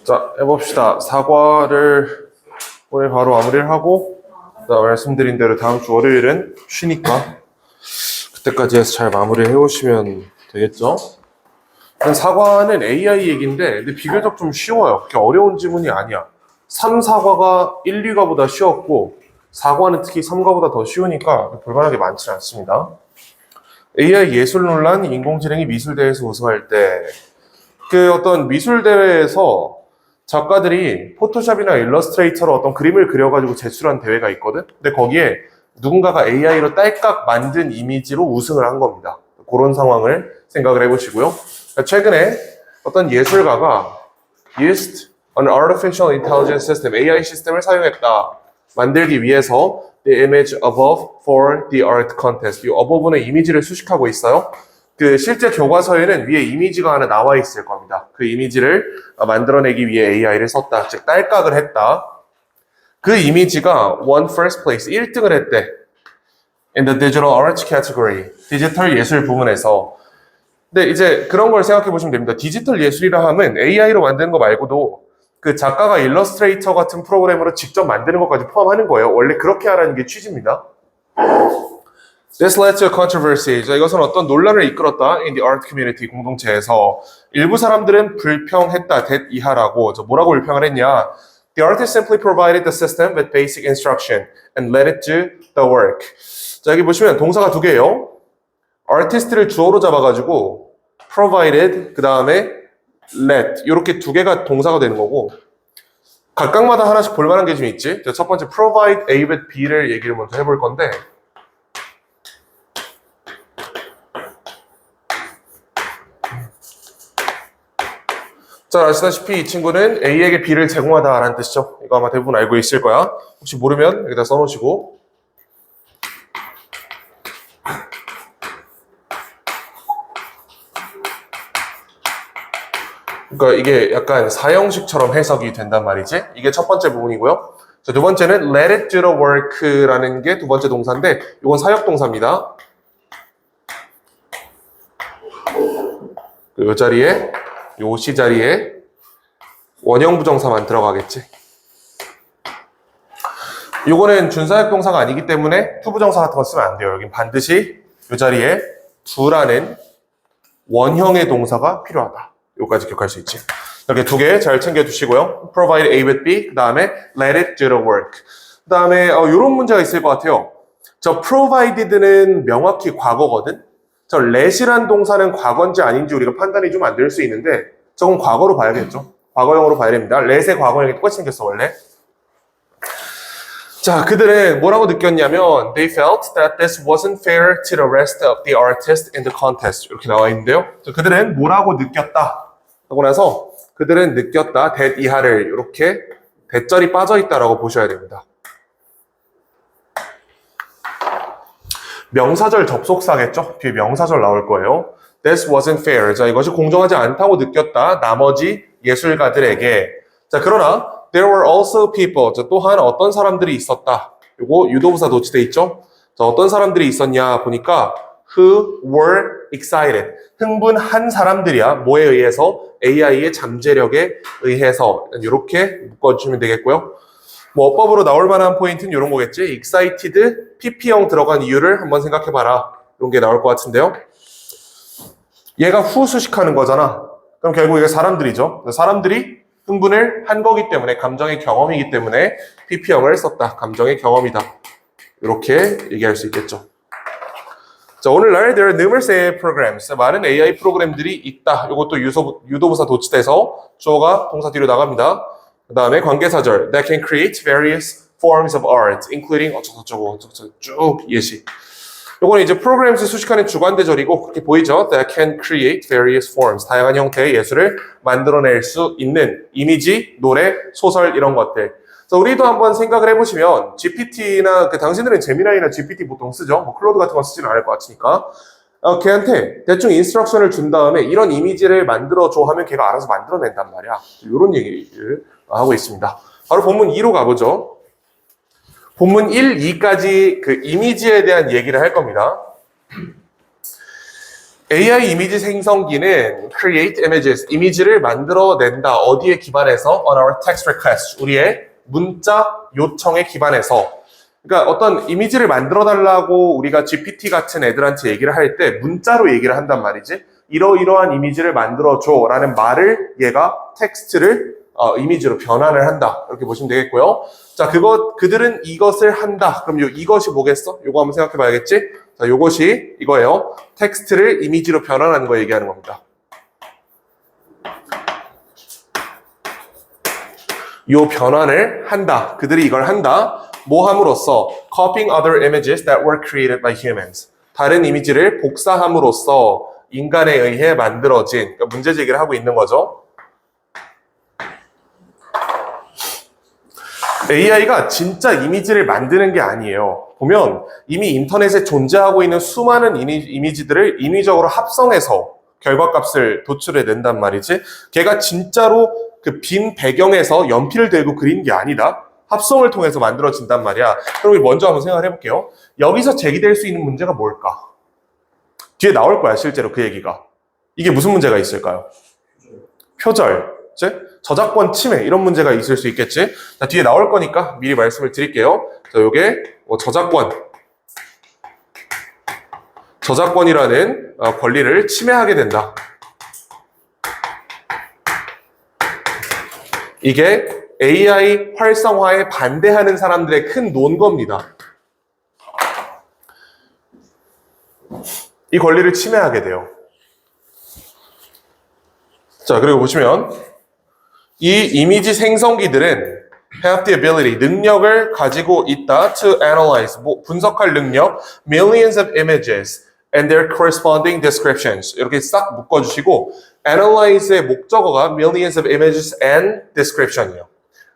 자, 해봅시다. 사과를 오늘 바로 마무리를 하고, 말씀드린 대로 다음 주 월요일은 쉬니까 그때까지 해서 잘 마무리를 해오시면 되겠죠? 사과는 AI 얘기인데 근데 비교적 좀 쉬워요. 그렇게 어려운 지문이 아니야. 3, 4과가 1, 2과보다 쉬웠고 4과는 특히 3과보다 더 쉬우니까 볼만하게 많지 않습니다. AI 예술 논란, 인공지능이 미술대회에서 우승할 때 어떤 미술대회에서 작가들이 포토샵이나 일러스트레이터로 어떤 그림을 그려가지고 제출한 대회가 있거든? 근데 거기에 누군가가 AI로 딸깍 만든 이미지로 우승을 한 겁니다. 그런 상황을 생각을 해보시고요. 최근에 어떤 예술가가 used an artificial intelligence system, AI 시스템을 사용했다. 만들기 위해서 the image above for the art contest. 이 above는 이미지를 수식하고 있어요. 실제 교과서에는 위에 이미지가 하나 나와 있을 겁니다. 그 이미지를 만들어내기 위해 AI를 썼다. 즉, 딸깍을 했다. 그 이미지가 won first place, 1등을 했대. In the digital art category, 디지털 예술 부문에서. 근데 이제 그런 걸 생각해 보시면 됩니다. 디지털 예술이라 하면 AI로 만드는 거 말고도 그 작가가 일러스트레이터 같은 프로그램으로 직접 만드는 것까지 포함하는 거예요. 원래 그렇게 하라는 게 취지입니다. This led to a controversy. 자, 이것은 어떤 논란을 이끌었다. In the art community, 공동체에서. 일부 사람들은 불평했다. that 이하라고. 뭐라고 불평을 했냐. The artist simply provided the system with basic instruction and let it do the work. 자, 여기 보시면 동사가 두 개예요. artist를 주어로 잡아가지고 provided, 그 다음에 let 이렇게 두 개가 동사가 되는 거고 각각마다 하나씩 볼만한 게 좀 있지. 자, 첫 번째 provide A with B를 얘기를 먼저 해볼 건데 자, 아시다시피 이 친구는 A에게 B를 제공하다라는 뜻이죠. 이거 아마 대부분 알고 있을 거야. 혹시 모르면 여기다 써놓으시고 그러니까 이게 약간 사형식처럼 해석이 된단 말이지. 이게 첫 번째 부분이고요. 자, 두 번째는 let it do the work라는 게 두 번째 동사인데 이건 사역동사입니다. 이 자리에 요 시 자리에 원형 부정사만 들어가겠지. 요거는 준사역동사가 아니기 때문에 투부정사 같은 거 쓰면 안 돼요. 여긴 반드시 요 자리에 do라는 원형의 동사가 필요하다. 요까지 기억할 수 있지. 이렇게 두 개 잘 챙겨주시고요. Provide A with B, 그 다음에 Let it do the work. 그 다음에 요런 문제가 있을 것 같아요. 저 provided는 명확히 과거거든. 저 let이란 동사는 과거인지 아닌지 우리가 판단이 좀 안 될 수 있는데 저건 과거로 봐야겠죠. 과거형으로 봐야 됩니다. let의 과거형이 똑같이 생겼어 원래. 자, 그들은 뭐라고 느꼈냐면 They felt that this wasn't fair to the rest of the artists in the contest. 이렇게 나와 있는데요. 자, 그들은 뭐라고 느꼈다 하고 나서 그들은 느꼈다 that 이하를 이렇게 대절이 빠져있다라고 보셔야 됩니다. 명사절 접속사겠죠? 뒤에 명사절 나올 거예요. This wasn't fair. 자, 이것이 공정하지 않다고 느꼈다. 나머지 예술가들에게. 자, 그러나 There were also people. 자, 또한 어떤 사람들이 있었다. 요거 유도부사 도치돼 있죠? 자, 어떤 사람들이 있었냐 보니까 who were excited. 흥분한 사람들이야. 뭐에 의해서? AI의 잠재력에 의해서. 이렇게 묶어주시면 되겠고요. 어법으로 나올 만한 포인트는 이런 거겠지. excited, pp형 들어간 이유를 한번 생각해봐라. 이런 게 나올 것 같은데요. 얘가 who 수식하는 거잖아. 그럼 결국 이게 사람들이죠. 사람들이 흥분을 한 거기 때문에 감정의 경험이기 때문에 pp형을 썼다. 감정의 경험이다. 이렇게 얘기할 수 있겠죠. 자, 오늘날 there are numerous AI programs. 많은 AI 프로그램들이 있다. 이것도 유도부사 도치돼서 주어가 동사 뒤로 나갑니다. 그 다음에 관계사절 that can create various forms of art, including 어쩌고저쩌고 쭉 예시. 요거는 이제 programs 수식하는 주관대절이고 그렇게 보이죠? That can create various forms. 다양한 형태의 예술을 만들어낼 수 있는 이미지, 노래, 소설 이런 것들. 그래서 우리도 한번 생각을 해보시면 GPT나 당신들은 제미나이나 GPT 보통 쓰죠? 클로드 같은 거 쓰지는 않을 것 같으니까 걔한테 대충 인스트럭션을 준 다음에 이런 이미지를 만들어줘 하면 걔가 알아서 만들어낸단 말이야. 이런 얘기를 하고 있습니다. 바로 본문 2로 가보죠. 본문 1, 2까지 그 이미지에 대한 얘기를 할 겁니다. AI 이미지 생성기는 create images, 이미지를 만들어낸다. 어디에 기반해서? On our text request, 우리의 문자 요청에 기반해서. 그러니까 어떤 이미지를 만들어달라고 우리가 GPT 같은 애들한테 얘기를 할 때 문자로 얘기를 한단 말이지. 이러이러한 이미지를 만들어줘 라는 말을 얘가 텍스트를 이미지로 변환을 한다. 이렇게 보시면 되겠고요. 자, 그들은 이것을 한다. 그럼 이것이 뭐겠어? 요거 한번 생각해 봐야겠지? 자, 요것이 이거예요. 텍스트를 이미지로 변환하는 거 얘기하는 겁니다. 요 변환을 한다. 그들이 이걸 한다. 뭐 함으로써? Copying other images that were created by humans. 다른 이미지를 복사함으로써 인간에 의해 만들어진, 그러니까 문제 제기를 하고 있는 거죠. AI가 진짜 이미지를 만드는 게 아니에요. 보면 이미 인터넷에 존재하고 있는 수많은 이미지들을 인위적으로 합성해서 결과값을 도출해낸단 말이지. 걔가 진짜로 그 빈 배경에서 연필을 들고 그린 게 아니다. 합성을 통해서 만들어진단 말이야. 그럼 우리 먼저 한번 생각을 해볼게요. 여기서 제기될 수 있는 문제가 뭘까? 뒤에 나올 거야, 실제로 그 얘기가. 이게 무슨 문제가 있을까요? 표절, 그치? 저작권 침해, 이런 문제가 있을 수 있겠지? 자, 뒤에 나올 거니까 미리 말씀을 드릴게요. 자, 요게 저작권이라는 권리를 침해하게 된다. 이게 AI 활성화에 반대하는 사람들의 큰 논거입니다. 이 권리를 침해하게 돼요. 자, 그리고 보시면 이 이미지 생성기들은 have the ability, 능력을 가지고 있다 to analyze, 분석할 능력, millions of images and their corresponding descriptions. 이렇게 싹 묶어주시고 analyze의 목적어가 millions of images and description이에요.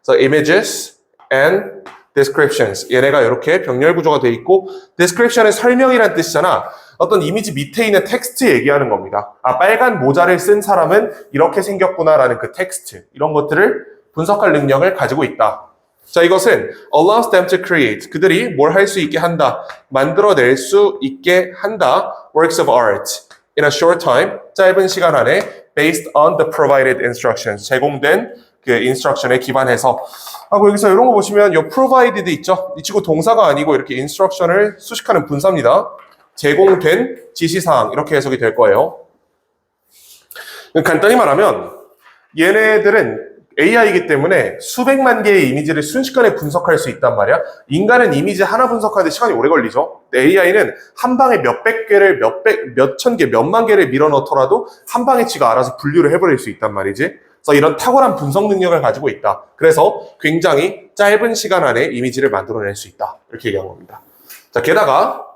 So images and descriptions. 얘네가 이렇게 병렬 구조가 돼 있고 description은 설명이란 뜻이잖아. 어떤 이미지 밑에 있는 텍스트 얘기하는 겁니다. 아, 빨간 모자를 쓴 사람은 이렇게 생겼구나라는 그 텍스트. 이런 것들을 분석할 능력을 가지고 있다. 자, 이것은 allows them to create. 그들이 뭘 할 수 있게 한다. 만들어낼 수 있게 한다. works of art. in a short time. 짧은 시간 안에 based on the provided instructions. 제공된 그 instruction에 기반해서. 하고 여기서 이런 거 보시면 요 provided 있죠? 이 친구 동사가 아니고 이렇게 instruction을 수식하는 분사입니다. 제공된 지시사항 이렇게 해석이 될 거예요. 간단히 말하면 얘네들은 AI이기 때문에 수백만 개의 이미지를 순식간에 분석할 수 있단 말이야. 인간은 이미지 하나 분석하는데 시간이 오래 걸리죠. AI는 한 방에 몇백 개를 몇천 개, 몇만 개를 밀어넣더라도 한 방에 지가 알아서 분류를 해버릴 수 있단 말이지. 그래서 이런 탁월한 분석 능력을 가지고 있다. 그래서 굉장히 짧은 시간 안에 이미지를 만들어낼 수 있다. 이렇게 얘기한 겁니다. 자, 게다가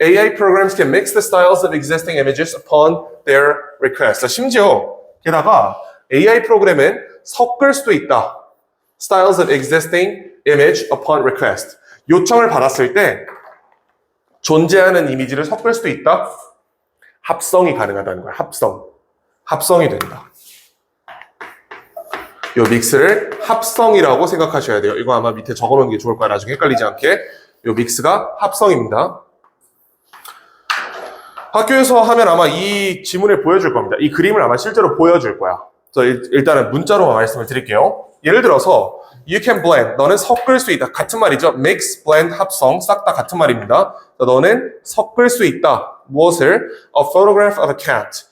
AI programs can mix the styles of existing images upon their request. 심지어 게다가 AI 프로그램은 섞을 수도 있다. Styles of existing image upon request. 요청을 받았을 때 존재하는 이미지를 섞을 수도 있다. 합성이 가능하다는 거야. 합성이 된다. 요 믹스를 합성이라고 생각하셔야 돼요. 이거 아마 밑에 적어놓은 게 좋을 거야. 나중에 헷갈리지 않게. 요 믹스가 합성입니다. 학교에서 하면 아마 이 지문을 보여줄 겁니다. 이 그림을 아마 실제로 보여줄 거야. 그래서 일단은 문자로 말씀을 드릴게요. 예를 들어서 you can blend, 너는 섞을 수 있다. 같은 말이죠. mix, blend, 합성, 싹 다 같은 말입니다. 너는 섞을 수 있다. 무엇을? A photograph of a cat.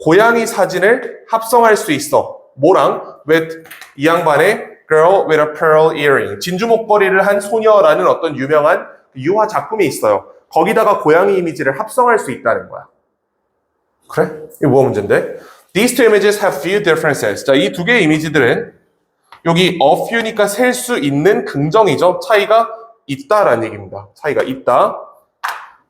고양이 사진을 합성할 수 있어. 뭐랑? with 이 양반의 girl with a pearl earring. 진주 목걸이를 한 소녀라는 어떤 유명한 유화 작품이 있어요. 거기다가 고양이 이미지를 합성할 수 있다는 거야. 그래? 이거 뭐가 문제인데? These two images have few differences. 자, 이 두 개의 이미지들은 여기 a few니까 셀 수 있는 긍정이죠. 차이가 있다라는 얘기입니다. 차이가 있다.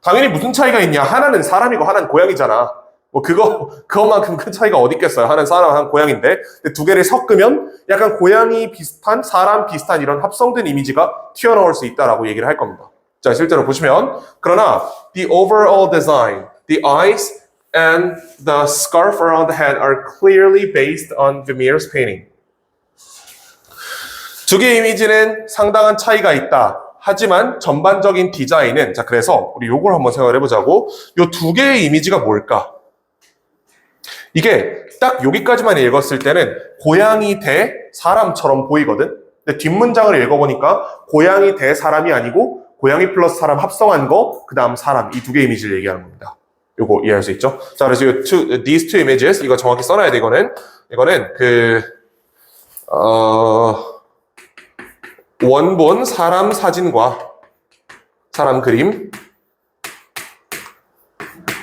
당연히 무슨 차이가 있냐? 하나는 사람이고 하나는 고양이잖아. 뭐 그것만큼 큰 차이가 어디 있겠어요? 하나는 사람, 하나는 고양인데. 근데 두 개를 섞으면 약간 고양이 비슷한, 사람 비슷한 이런 합성된 이미지가 튀어나올 수 있다라고 얘기를 할 겁니다. 자, 실제로 보시면 그러나 the overall design, the eyes and the scarf around the head are clearly based on Vermeer's painting. 두 개의 이미지는 상당한 차이가 있다. 하지만 전반적인 디자인은 자 그래서 우리 요걸 한번 생각을 해보자고. 요 두 개의 이미지가 뭘까? 이게 딱 여기까지만 읽었을 때는 고양이 대 사람처럼 보이거든. 근데 뒷문장을 읽어보니까 고양이 대 사람이 아니고 고양이 플러스 사람 합성한 거, 그 다음 사람, 이 두 개의 이미지를 얘기하는 겁니다. 요거 이해할 수 있죠? 자, 그래서 these two images, 이거 정확히 써놔야 돼, 이거는 원본 사람 사진과 사람 그림,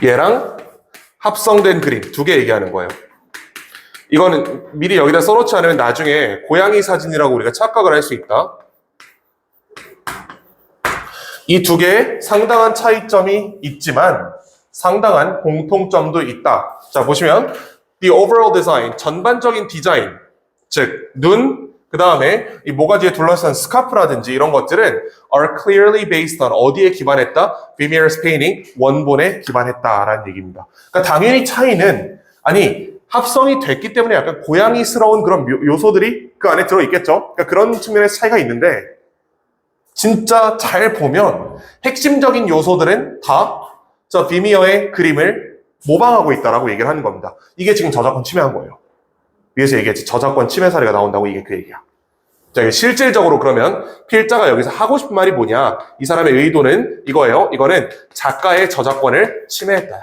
얘랑 합성된 그림, 두 개 얘기하는 거예요. 이거는 미리 여기다 써놓지 않으면 나중에 고양이 사진이라고 우리가 착각을 할 수 있다. 이 두 개에 상당한 차이점이 있지만 상당한 공통점도 있다. 자, 보시면 the overall design, 전반적인 디자인, 즉 눈, 그 다음에 이 모가지에 둘러싼 스카프라든지 이런 것들은 are clearly based on 어디에 기반했다? Vermeer's painting, 원본에 기반했다라는 얘기입니다. 그러니까 당연히 차이는 합성이 됐기 때문에 약간 고양이스러운 그런 요소들이 그 안에 들어있겠죠. 그러니까 그런 측면에서 차이가 있는데 진짜 잘 보면 핵심적인 요소들은 다 저 비미어의 그림을 모방하고 있다라고 얘기를 하는 겁니다. 이게 지금 저작권 침해한 거예요. 위에서 얘기했지. 저작권 침해 사례가 나온다고 이게 그 얘기야. 자, 실질적으로 그러면 필자가 여기서 하고 싶은 말이 뭐냐? 이 사람의 의도는 이거예요. 이거는 작가의 저작권을 침해했다요.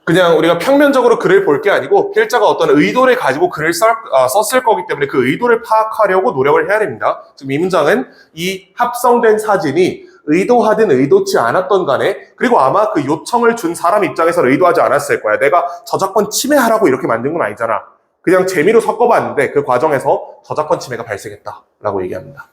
그냥 우리가 평면적으로 글을 볼 게 아니고 필자가 어떤 의도를 가지고 글을 썼을 거기 때문에 그 의도를 파악하려고 노력을 해야 됩니다. 지금 이 문장은 이 합성된 사진이 의도하든 의도치 않았던 간에 그리고 아마 그 요청을 준 사람 입장에서는 의도하지 않았을 거야. 내가 저작권 침해하라고 이렇게 만든 건 아니잖아. 그냥 재미로 섞어봤는데 그 과정에서 저작권 침해가 발생했다라고 얘기합니다.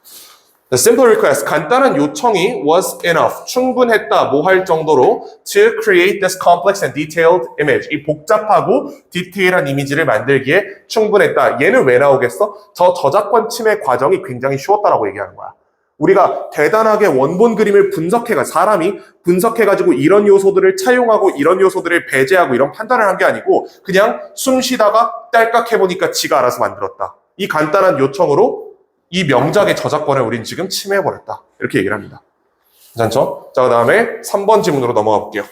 The simple request, 간단한 요청이 was enough, 충분했다, 뭐 할 정도로 to create this complex and detailed image. 이 복잡하고 디테일한 이미지를 만들기에 충분했다. 얘는 왜 나오겠어? 저 저작권 침해 과정이 굉장히 쉬웠다라고 얘기하는 거야. 우리가 대단하게 원본 그림을 사람이 분석해가지고 이런 요소들을 차용하고 이런 요소들을 배제하고 이런 판단을 한 게 아니고 그냥 숨 쉬다가 딸깍 해보니까 지가 알아서 만들었다. 이 간단한 요청으로 이 명작의 저작권을 우린 지금 침해해버렸다. 이렇게 얘기를 합니다. 괜찮죠? 자, 그 다음에 3번 지문으로 넘어가 볼게요.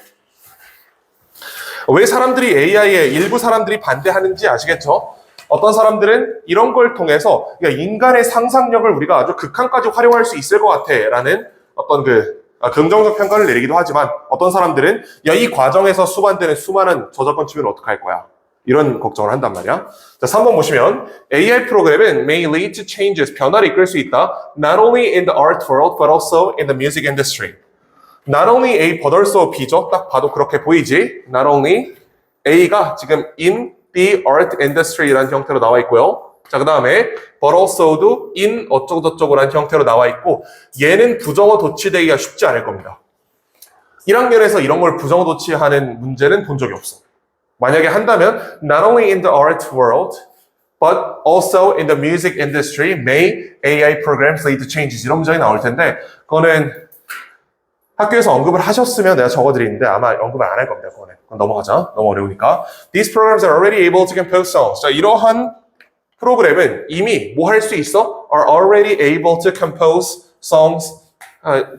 왜 사람들이 AI에 일부 사람들이 반대하는지 아시겠죠? 어떤 사람들은 이런 걸 통해서 인간의 상상력을 우리가 아주 극한까지 활용할 수 있을 것 같아 라는 어떤 긍정적 평가를 내리기도 하지만 어떤 사람들은 이 과정에서 수반되는 수많은 저작권 침해를 어떻게 할 거야? 이런 걱정을 한단 말이야. 자, 3번 보시면 AI 프로그램은 may lead to changes, 변화를 이끌 수 있다. Not only in the art world, but also in the music industry. Not only A, but also B죠. 딱 봐도 그렇게 보이지. Not only A가 지금 in the art industry라는 형태로 나와 있고요. 자, 그 다음에 but also도 in 어쩌고저쩌고라는 형태로 나와 있고 얘는 부정어 도치되기가 쉽지 않을 겁니다. 1학년에서 이런 걸 부정어 도치하는 문제는 본 적이 없어. 만약에 한다면 not only in the art world but also in the music industry may AI programs lead to changes 이런 문장이 나올 텐데 그거는 학교에서 언급을 하셨으면 내가 적어드리는데 아마 언급을 안 할 겁니다. 그건 넘어가자. 너무 어려우니까. These programs are already able to compose songs. 자, 이러한 프로그램은 이미 뭐 할 수 있어? are already able to compose songs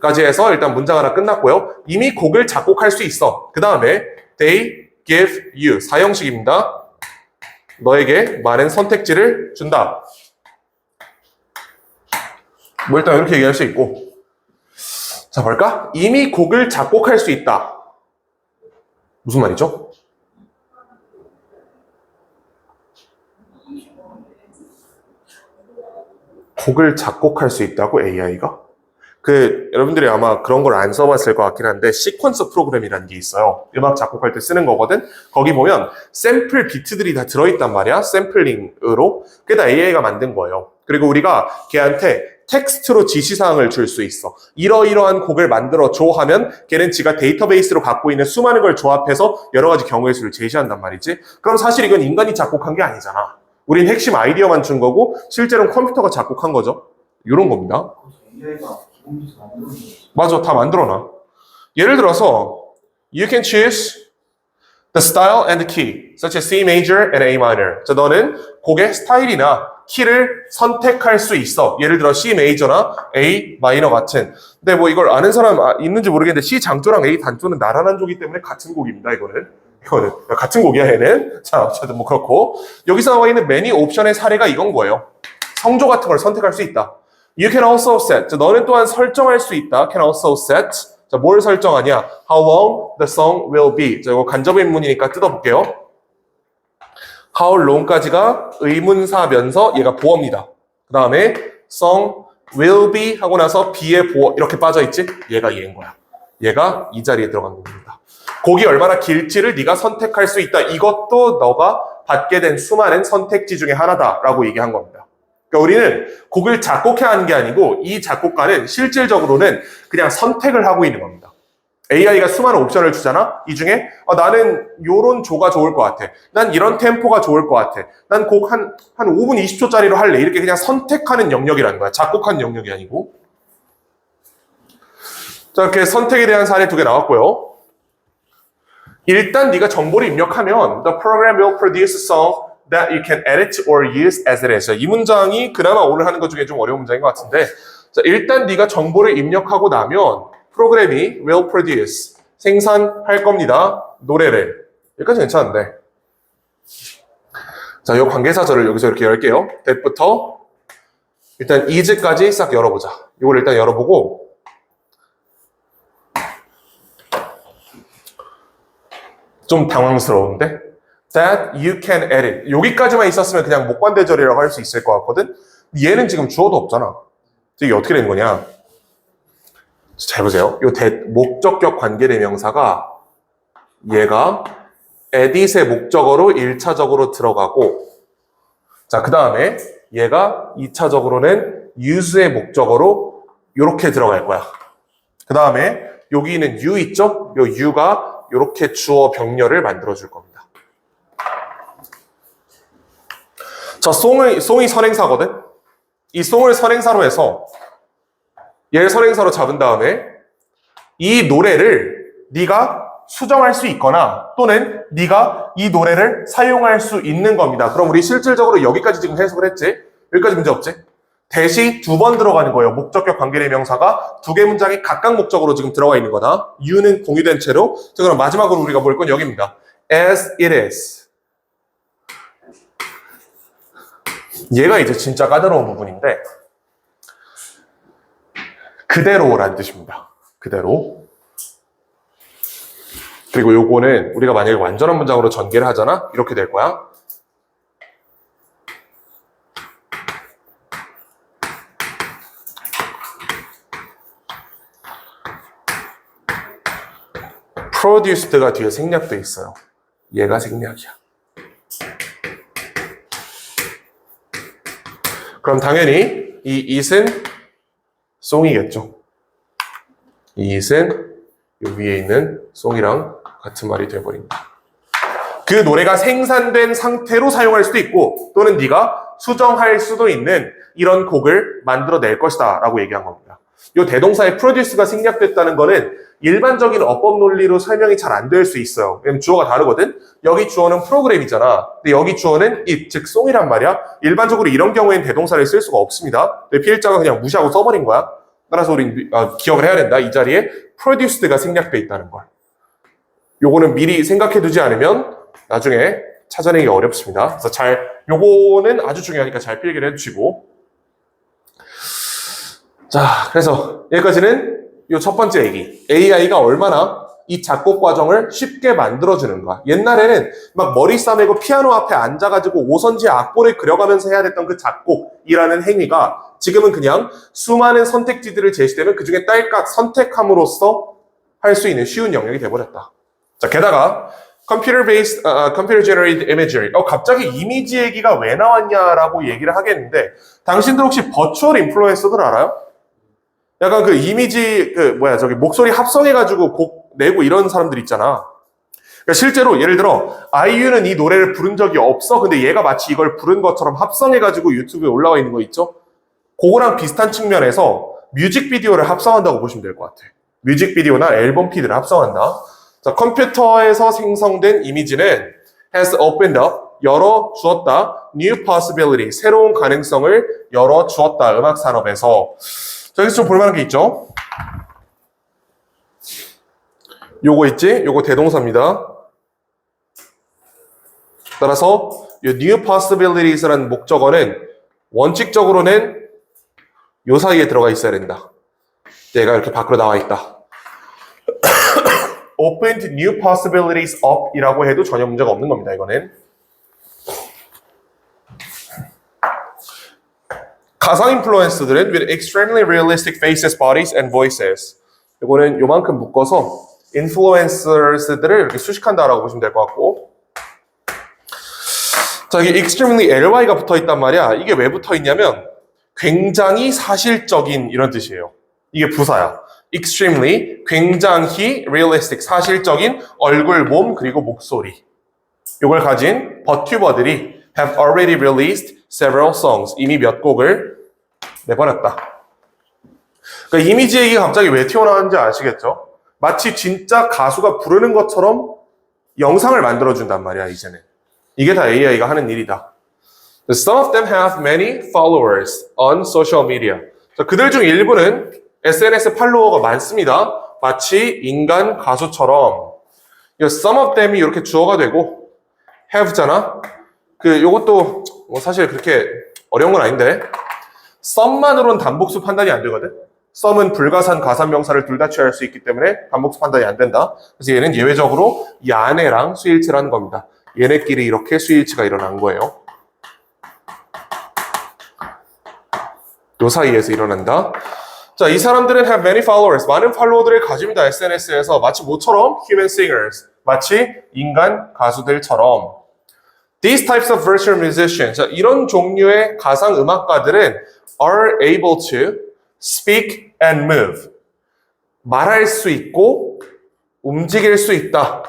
까지 해서 일단 문장 하나 끝났고요. 이미 곡을 작곡할 수 있어. 그 다음에 they give you 사형식입니다. 너에게 많은 선택지를 준다. 뭐 일단 이렇게 얘기할 수 있고 자 볼까? 이미 곡을 작곡할 수 있다. 무슨 말이죠? 곡을 작곡할 수 있다고 AI가? 여러분들이 아마 그런 걸 안 써봤을 것 같긴 한데 시퀀서 프로그램이라는 게 있어요. 음악 작곡할 때 쓰는 거거든. 거기 보면 샘플 비트들이 다 들어있단 말이야. 샘플링으로. 그게 다 AI가 만든 거예요. 그리고 우리가 걔한테 텍스트로 지시사항을 줄 수 있어. 이러이러한 곡을 만들어줘 하면 걔는 지가 데이터베이스로 갖고 있는 수많은 걸 조합해서 여러 가지 경우의 수를 제시한단 말이지. 그럼 사실 이건 인간이 작곡한 게 아니잖아. 우린 핵심 아이디어만 준 거고 실제로는 컴퓨터가 작곡한 거죠. 이런 겁니다. 맞아, 다 만들어놔. 예를 들어서 you can choose the style and the key, such as C major and A minor. 자, 너는 곡의 스타일이나 키를 선택할 수 있어. 예를 들어 C 메이저나 A 마이너 같은. 근데 뭐 이걸 아는 사람 있는지 모르겠는데 C 장조랑 A 단조는 나란한 조기 때문에 같은 곡입니다. 이거는 같은 곡이야 얘는. 자 어쨌든 뭐 그렇고 여기서 나와 있는 many 옵션의 사례가 이건 거예요. 성조 같은 걸 선택할 수 있다. You can also set. 자, 너는 또한 설정할 수 있다. Can also set. 자, 뭘 설정하냐? How long the song will be. 자, 이거 간접 의문이니까 뜯어볼게요. How long까지가 의문사면서 얘가 보어입니다. 그 다음에 song will be 하고 나서 be의 보어 이렇게 빠져있지? 얘가 얘인 거야. 얘가 이 자리에 들어간 겁니다. 곡이 얼마나 길지를 네가 선택할 수 있다. 이것도 너가 받게 된 수많은 선택지 중에 하나다라고 얘기한 겁니다. 그러니까 우리는 곡을 작곡해야 하는 게 아니고 이 작곡가는 실질적으로는 그냥 선택을 하고 있는 겁니다. AI가 수많은 옵션을 주잖아. 이 중에 나는 요런 조가 좋을 것 같아. 난 이런 템포가 좋을 것 같아. 난 곡 한 5분 20초짜리로 할래. 이렇게 그냥 선택하는 영역이라는 거야. 작곡하는 영역이 아니고. 자, 이렇게 선택에 대한 사례 2개 나왔고요. 일단 네가 정보를 입력하면 The program will produce a song that you can edit or use as it is. 이 문장이 그나마 오늘 하는 것 중에 좀 어려운 문장인 것 같은데 자, 일단 네가 정보를 입력하고 나면 프로그램이 will produce, 생산할 겁니다. 노래를. 여기까지 괜찮은데. 자, 이 관계사절을 여기서 이렇게 열게요. that부터 일단 is까지 싹 열어보자. 이걸 일단 열어보고 좀 당황스러운데 that you can edit. 여기까지만 있었으면 그냥 목관대절이라고 할 수 있을 것 같거든. 얘는 지금 주어도 없잖아. 이게 어떻게 되는 거냐? 잘 보세요. 요 목적격 관계대명사가 얘가 edit의 목적어로 1차적으로 들어가고 자, 그 다음에 얘가 2차적으로는 use의 목적어로 이렇게 들어갈 거야. 그 다음에 여기는 you 있죠? 요 you가 이렇게 주어 병렬을 만들어줄 겁니다. 자, 송이 선행사거든? 이 송을 선행사로 해서 얘를 선행사로 잡은 다음에 이 노래를 네가 수정할 수 있거나 또는 네가 이 노래를 사용할 수 있는 겁니다. 그럼 우리 실질적으로 여기까지 지금 해석을 했지? 여기까지 문제 없지? 대시 2번 들어가는 거예요. 목적격 관계대명사가 2개 문장이 각각 목적으로 지금 들어가 있는 거다. you는 공유된 채로. 자, 그럼 마지막으로 우리가 볼 건 여기입니다. as it is. 얘가 이제 진짜 까다로운 부분인데 그대로란 뜻입니다. 그대로. 그리고 요거는 우리가 만약에 완전한 문장으로 전개를 하잖아? 이렇게 될 거야. produced가 뒤에 생략돼 있어요. 얘가 생략이야. 그럼 당연히 이 it은 송이겠죠. 이 it은 요 위에 있는 송이랑 같은 말이 돼버린다. 그 노래가 생산된 상태로 사용할 수도 있고 또는 네가 수정할 수도 있는 이런 곡을 만들어낼 것이다 라고 얘기한 겁니다. 이 대동사의 produce가 생략됐다는 거는 일반적인 어법 논리로 설명이 잘 안 될 수 있어요. 왜냐면 주어가 다르거든? 여기 주어는 프로그램이잖아. 근데 여기 주어는 it, 즉 송이란 말이야. 일반적으로 이런 경우에는 대동사를 쓸 수가 없습니다. 근데 피해자가 그냥 무시하고 써버린 거야. 따라서 우린 기억을 해야 된다. 이 자리에 produced가 생략돼 있다는 걸. 요거는 미리 생각해 두지 않으면 나중에 찾아내기 어렵습니다. 그래서 요거는 아주 중요하니까 잘 필기를 해주시고. 자, 그래서 여기까지는 요 첫 번째 얘기. AI가 얼마나 이 작곡 과정을 쉽게 만들어주는가. 옛날에는 막 머리 싸매고 피아노 앞에 앉아가지고 오선지 악보를 그려가면서 해야 됐던 그 작곡이라는 행위가 지금은 그냥 수많은 선택지들을 제시되면 그 중에 딸깍 선택함으로써 할 수 있는 쉬운 영역이 돼버렸다. 자, 게다가 computer generated imagery. 갑자기 이미지 얘기가 왜 나왔냐라고 얘기를 하겠는데 당신들 혹시 버추얼 인플루언서들 알아요? 약간 그 이미지 목소리 합성해가지고 곡 내고 이런 사람들 있잖아. 그러니까 실제로 예를 들어 아이유는 이 노래를 부른 적이 없어. 근데 얘가 마치 이걸 부른 것처럼 합성해가지고 유튜브에 올라와 있는 거 있죠? 그거랑 비슷한 측면에서 뮤직비디오를 합성한다고 보시면 될 것 같아. 뮤직비디오나 앨범 피드를 합성한다. 자, 컴퓨터에서 생성된 이미지는 has opened up 열어주었다. New possibility, 새로운 가능성을 열어주었다. 음악 산업에서. 자, 여기서 좀 볼만한 게 있죠? 요거 있지? 요거 대동사입니다. 따라서 이 new possibilities라는 목적어는 원칙적으로는 요 사이에 들어가 있어야 된다. 얘가 이렇게 밖으로 나와 있다. opened new possibilities up 이라고 해도 전혀 문제가 없는 겁니다. 이거는. 가상 인플루언서들은 with extremely realistic faces, bodies, and voices. 이거는 요만큼 묶어서 인플루언서들을 이렇게 수식한다라고 보시면 될 것 같고. 자, 이게 extremely ly가 붙어 있단 말이야. 이게 왜 붙어 있냐면 굉장히 사실적인 이런 뜻이에요. 이게 부사야. extremely, 굉장히 realistic, 사실적인 얼굴, 몸, 그리고 목소리. 이걸 가진 버튜버들이 have already released several songs. 이미 몇 곡을 내버렸다. 그러니까 이미지 얘기가 갑자기 왜 튀어나왔는지 아시겠죠? 마치 진짜 가수가 부르는 것처럼 영상을 만들어준단 말이야, 이제는. 이게 다 AI가 하는 일이다. Some of them have many followers on social media. 자, 그들 중 일부는 SNS 팔로워가 많습니다. 마치 인간 가수처럼. Some of them이 이렇게 주어가 되고 have잖아. 요것도 뭐 사실 그렇게 어려운 건 아닌데 some만으로는 단복수 판단이 안 되거든. some은 불가산, 가산명사를 둘 다 취할 수 있기 때문에 단복수 판단이 안 된다. 그래서 얘는 예외적으로 이 아내랑 수일치라는 겁니다. 얘네끼리 이렇게 수일치가 일어난 거예요. 요 사이에서 일어난다. 자, 이 사람들은 have many followers. 많은 팔로워들을 가집니다. SNS에서. 마치 뭐처럼? Human singers. 마치 인간 가수들처럼. These types of virtual musicians. 자, 이런 종류의 가상 음악가들은 are able to speak and move. 말할 수 있고 움직일 수 있다.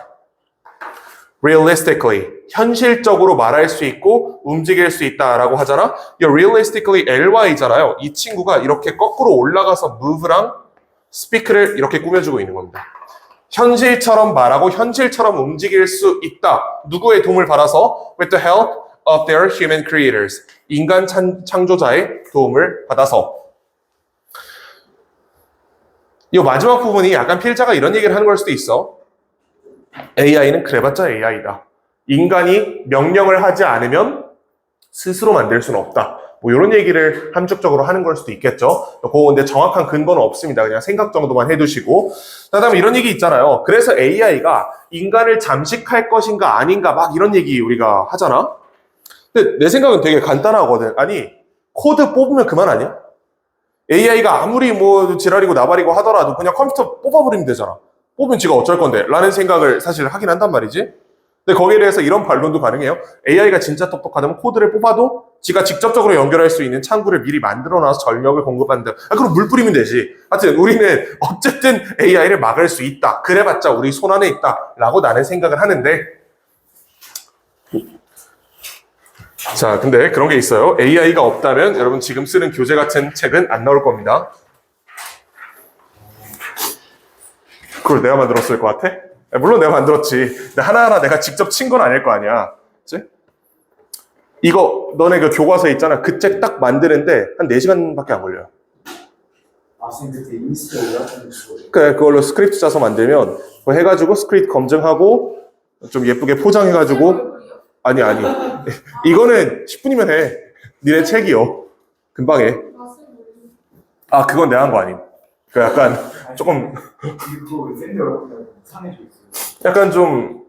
realistically. 현실적으로 말할 수 있고 움직일 수 있다라고 하잖아. 이 realistically ly잖아요. 이 친구가 이렇게 거꾸로 올라가서 move랑 speak를 이렇게 꾸며주고 있는 겁니다. 현실처럼 말하고 현실처럼 움직일 수 있다. 누구의 도움을 받아서? With the help of their human creators. 인간 창조자의 도움을 받아서. 이 마지막 부분이 약간 필자가 이런 얘기를 하는 걸 수도 있어. AI는 그래봤자 AI다. 인간이 명령을 하지 않으면 스스로 만들 수는 없다. 뭐 이런 얘기를 함축적으로 하는 걸 수도 있겠죠. 그거 근데 정확한 근거는 없습니다. 그냥 생각 정도만 해두시고. 그다음에 이런 얘기 있잖아요. 그래서 AI가 인간을 잠식할 것인가 아닌가 막 이런 얘기 우리가 하잖아. 근데 내 생각은 되게 간단하거든. 아니 코드 뽑으면 그만 아니야? AI가 아무리 뭐 지랄이고 나발이고 하더라도 그냥 컴퓨터 뽑아버리면 되잖아. 뽑으면 지가 어쩔 건데 라는 생각을 사실 하긴 한단 말이지. 근데 거기에 대해서 이런 반론도 가능해요. AI가 진짜 똑똑하다면 코드를 뽑아도 지가 직접적으로 연결할 수 있는 창구를 미리 만들어놔서 전력을 공급한다. 그럼 물 뿌리면 되지. 하여튼 우리는 어쨌든 AI를 막을 수 있다. 그래봤자 우리 손 안에 있다. 라고 나는 생각을 하는데 자, 근데 그런 게 있어요. AI가 없다면 여러분 지금 쓰는 교재 같은 책은 안 나올 겁니다. 그걸 내가 만들었을 것 같아? 물론 내가 만들었지. 근데 하나하나 내가 직접 친 건 아닐 거 아니야. 그치? 이거 너네 그 교과서에 있잖아. 그 책 딱 만드는데 한 4시간밖에 안 걸려요. 아, 선생님 그때 인스타그램 같은 거. 그걸로 스크립트 짜서 만들면 그거 해가지고 스크립트 검증하고 좀 예쁘게 포장해가지고 아니 이거는 10분이면 해. 니네 책이요. 금방 해. 아 그건 내가 한 거 아님. 그 약간 조금 그거 샌드로 상해져 있어요. 약간 좀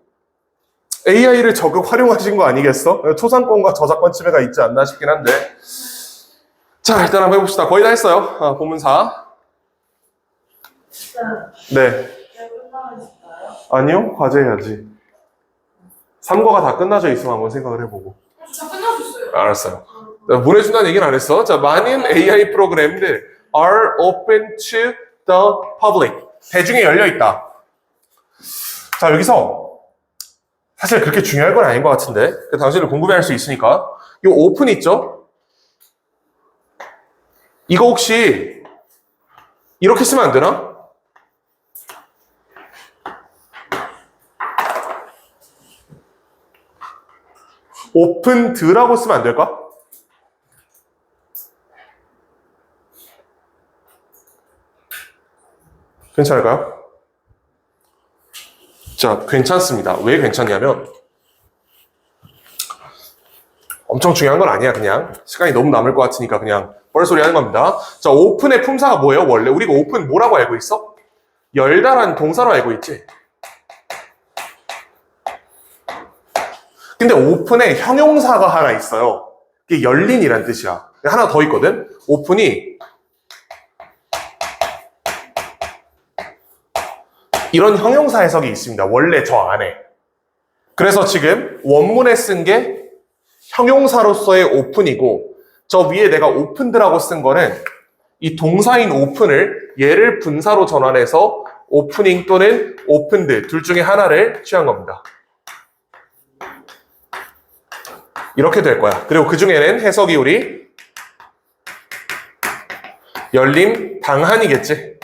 AI를 적극 활용하신 거 아니겠어? 초상권과 저작권 침해가 있지 않나 싶긴 한데. 자 일단 한번 해봅시다. 거의 다 했어요. 본문사. 네. 아니요, 과제 해야지. 3과가 다 끝나져 있으면 한번 생각을 해보고. 다 끝나셨어요. 알았어요. 보내준다는 얘기는 안 했어. 자, 많은 AI 프로그램들 are open to the public. 대중에 열려 있다. 자, 여기서 사실 그렇게 중요한 건 아닌 것 같은데 당신을 궁금해할 수 있으니까 이 오픈 있죠? 이거 혹시 이렇게 쓰면 안 되나? opened라고 쓰면 안 될까? 괜찮을까요? 자, 괜찮습니다. 왜 괜찮냐면 엄청 중요한 건 아니야. 그냥 시간이 너무 남을 것 같으니까 그냥 뻘소리 하는 겁니다. 자, 오픈의 품사가 뭐예요? 원래 우리가 오픈 뭐라고 알고 있어? 열다라는 동사로 알고 있지. 근데 오픈에 형용사가 하나 있어요. 이게 열린이란 뜻이야. 하나 더 있거든. 오픈이 이런 형용사 해석이 있습니다. 원래 저 안에. 그래서 지금 원문에 쓴 게 형용사로서의 오픈이고 저 위에 내가 오픈드라고 쓴 거는 이 동사인 오픈을 얘를 분사로 전환해서 오프닝 또는 오픈드 둘 중에 하나를 취한 겁니다. 이렇게 될 거야. 그리고 그 중에는 해석이 우리 열림 당한이겠지.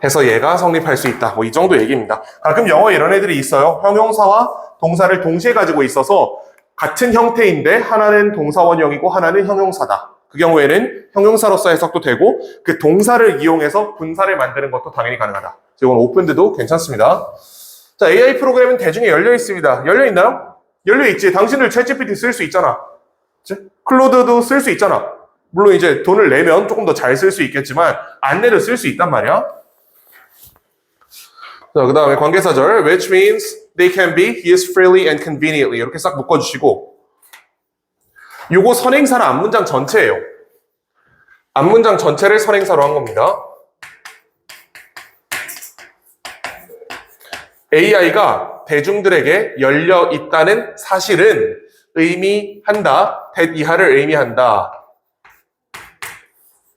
해서 얘가 성립할 수 있다. 뭐 이 정도 얘기입니다. 가끔 영어에 이런 애들이 있어요. 형용사와 동사를 동시에 가지고 있어서 같은 형태인데 하나는 동사원형이고 하나는 형용사다. 그 경우에는 형용사로서 해석도 되고 그 동사를 이용해서 분사를 만드는 것도 당연히 가능하다. 이건 오픈드도 괜찮습니다. 자, AI 프로그램은 대중에 열려 있습니다. 열려 있나요? 열려 있지. 당신들 챗GPT 쓸 수 있잖아. 그치? 클로드도 쓸 수 있잖아. 물론 이제 돈을 내면 조금 더 잘 쓸 수 있겠지만 안 내도 쓸 수 있단 말이야. 자, 그 다음에 관계사절 which means they can be used freely and conveniently 이렇게 싹 묶어주시고 요거 선행사는 앞문장 전체예요. 앞문장 전체를 선행사로 한 겁니다. AI가 대중들에게 열려 있다는 사실은 의미한다. that 이하를 의미한다.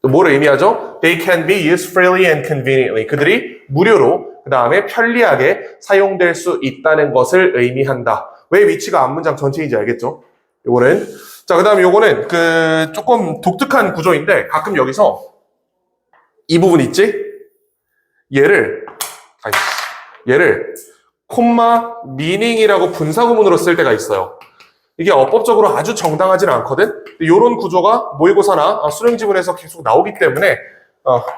뭘 의미하죠? They can be used freely and conveniently. 그들이 무료로 그 다음에 편리하게 사용될 수 있다는 것을 의미한다. 왜 위치가 앞문장 전체인지 알겠죠? 요거는 자, 그 다음에 요거는 그 조금 독특한 구조인데 가끔 여기서 이 부분 있지? 얘를 콤마 미닝이라고 분사구문으로 쓸 때가 있어요. 이게 어법적으로 아주 정당하지는 않거든? 이런 구조가 모의고사나 수능 지문에서 계속 나오기 때문에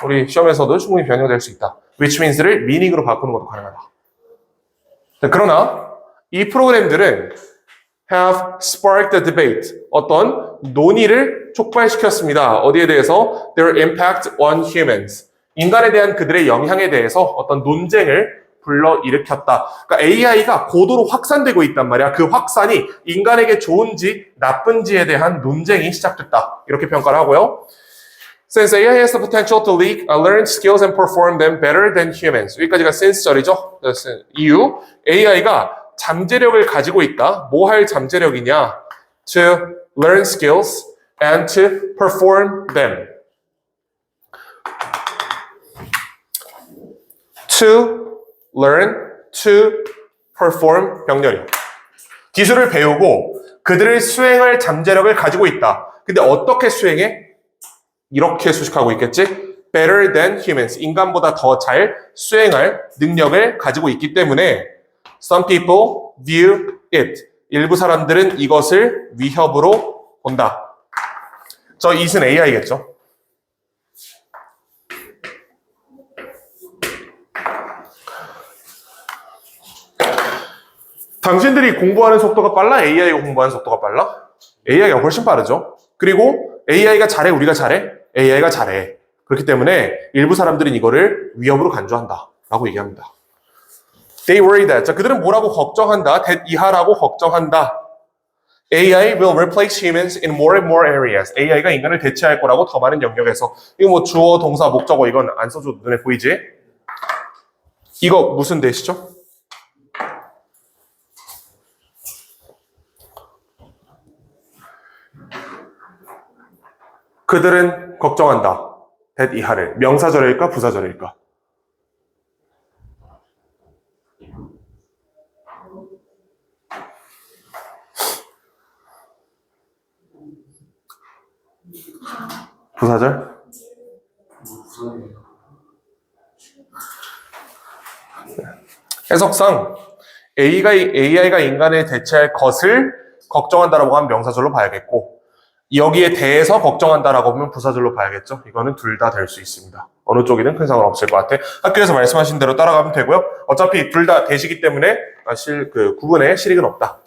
우리 시험에서도 충분히 변형될 수 있다. which means를 meaning으로 바꾸는 것도 가능하다. 그러나 이 프로그램들은 have sparked a debate. 어떤 논의를 촉발시켰습니다. 어디에 대해서? Their impact on humans. 인간에 대한 그들의 영향에 대해서 어떤 논쟁을 불러일으켰다. 그러니까 AI가 고도로 확산되고 있단 말이야. 그 확산이 인간에게 좋은지 나쁜지에 대한 논쟁이 시작됐다. 이렇게 평가를 하고요. Since AI has the potential to learn skills and perform them better than humans. 여기까지가 since절이죠. 이유. AI가 잠재력을 가지고 있다. 뭐 할 잠재력이냐? To learn skills and to perform them. To learn, to perform 병렬이요. 기술을 배우고 그들을 수행할 잠재력을 가지고 있다. 근데 어떻게 수행해? 이렇게 수식하고 있겠지? Better than humans. 인간보다 더 잘 수행할 능력을 가지고 있기 때문에 Some people view it. 일부 사람들은 이것을 위협으로 본다. 저 it은 AI겠죠? 당신들이 공부하는 속도가 빨라? AI가 공부하는 속도가 빨라? AI가 훨씬 빠르죠? 그리고 AI가 잘해? 우리가 잘해? AI가 잘해. 그렇기 때문에 일부 사람들은 이거를 위협으로 간주한다. 라고 얘기합니다. They worry that. 자, 그들은 뭐라고 걱정한다? that 이하라고 걱정한다. AI will replace humans in more and more areas. AI가 인간을 대체할 거라고 더 많은 영역에서. 이거 뭐 주어, 동사, 목적어 이건 안 써줘도 눈에 보이지? 이거 무슨 대시죠? 그들은 걱정한다. that 이하를. 명사절일까? 부사절일까? 부사절? 해석상 AI가 인간을 대체할 것을 걱정한다라고 하면 명사절로 봐야겠고, 여기에 대해서 걱정한다라고 하면 부사절로 봐야겠죠. 이거는 둘 다 될 수 있습니다. 어느 쪽이든 큰 상관없을 것 같아. 학교에서 말씀하신 대로 따라가면 되고요. 어차피 둘 다 대시기 때문에 구분에 실익은 없다.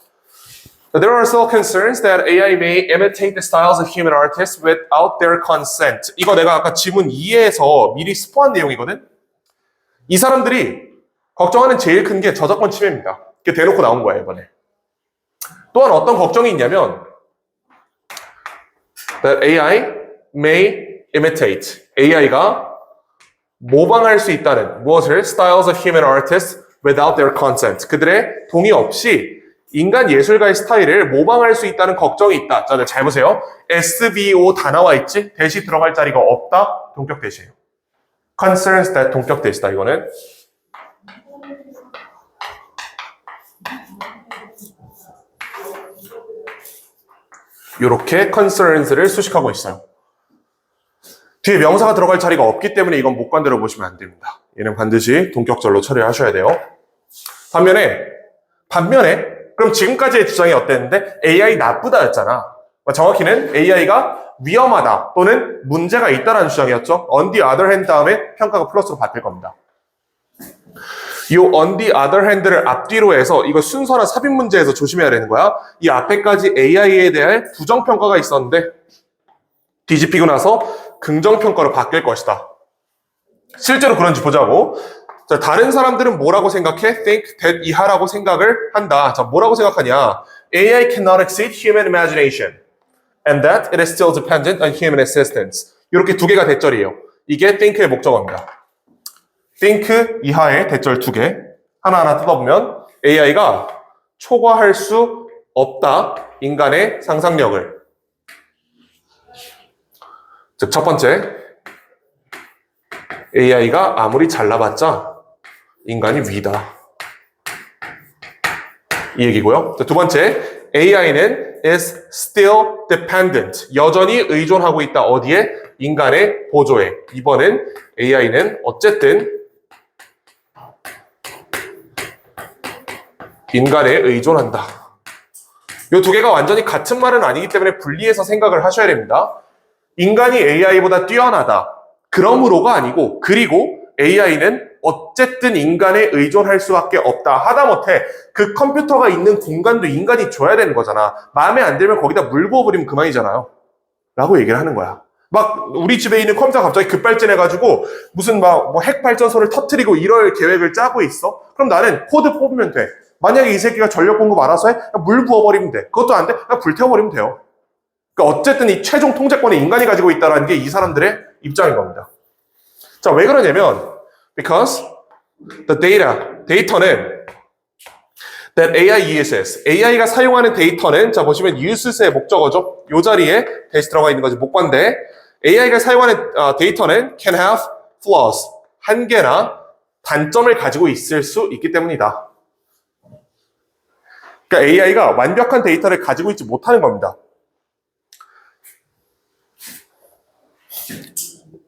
There are still concerns that AI may imitate the styles of human artists without their consent. 이거 내가 아까 지문 2에서 미리 스포한 내용이거든? 이 사람들이 걱정하는 제일 큰 게 저작권 침해입니다. 그게 대놓고 나온 거야, 이번에. 또한 어떤 걱정이 있냐면, that AI may imitate. AI가 모방할 수 있다는 무엇을? Styles of human artists without their consent. 그들의 동의 없이 인간 예술가의 스타일을 모방할 수 있다는 걱정이 있다. 자, 잘 보세요. SVO 다 나와 있지? 대시 들어갈 자리가 없다. 동격 대시예요. Concerns that 동격 대시다, 이거는. 이렇게 concerns를 수식하고 있어요. 뒤에 명사가 들어갈 자리가 없기 때문에 이건 목관대로 보시면 안 됩니다. 얘는 반드시 동격절로 처리하셔야 돼요. 반면에 그럼 지금까지의 주장이 어땠는데 AI 나쁘다였잖아. 정확히는 AI가 위험하다 또는 문제가 있다라는 주장이었죠. On the other hand 다음에 평가가 플러스로 바뀔 겁니다. 이 on the other hand를 앞뒤로 해서 이거 순서나 삽입 문제에서 조심해야 되는 거야. 이 앞에까지 AI에 대한 부정평가가 있었는데 뒤집히고 나서 긍정평가로 바뀔 것이다. 실제로 그런지 보자고. 자, 다른 사람들은 뭐라고 생각해? Think that 이하라고 생각을 한다. 자, 뭐라고 생각하냐? AI cannot exceed human imagination and that it is still dependent on human assistance. 이렇게 두 개가 대절이에요. 이게 think의 목적어입니다. think 이하의 대절 두 개. 하나하나 뜯어보면 AI가 초과할 수 없다. 인간의 상상력을. 즉, 첫 번째, AI가 아무리 잘나봤자 인간이 위다. 이 얘기고요. 두 번째, AI는 is still dependent. 여전히 의존하고 있다. 어디에? 인간의 보조에. 이번은 AI는 어쨌든 인간에 의존한다. 이 두 개가 완전히 같은 말은 아니기 때문에 분리해서 생각을 하셔야 됩니다. 인간이 AI보다 뛰어나다. 그러므로가 아니고, 그리고 AI는 어쨌든 인간에 의존할 수밖에 없다. 하다못해 그 컴퓨터가 있는 공간도 인간이 줘야 되는 거잖아. 마음에 안 들면 거기다 물 부어버리면 그만이잖아요. 라고 얘기를 하는 거야. 막 우리 집에 있는 컴퓨터가 갑자기 급발진해가지고 무슨 막 핵발전소를 터뜨리고 이럴 계획을 짜고 있어? 그럼 나는 코드 뽑으면 돼. 만약에 이 새끼가 전력 공급 알아서 해? 물 부어버리면 돼. 그것도 안 돼? 그냥 불태워버리면 돼요. 그러니까 어쨌든 이 최종 통제권을 인간이 가지고 있다는 게 이 사람들의 입장인 겁니다. 자, 왜 그러냐면 because the 데이터는 that AI uses, AI가 사용하는 데이터는 자 보시면 uses의 목적어죠. 이 자리에 대시 들어가 있는 거지 목관데 AI가 사용하는 데이터는 can have flaws, 한계나 단점을 가지고 있을 수 있기 때문이다. 그러니까 AI가 완벽한 데이터를 가지고 있지 못하는 겁니다.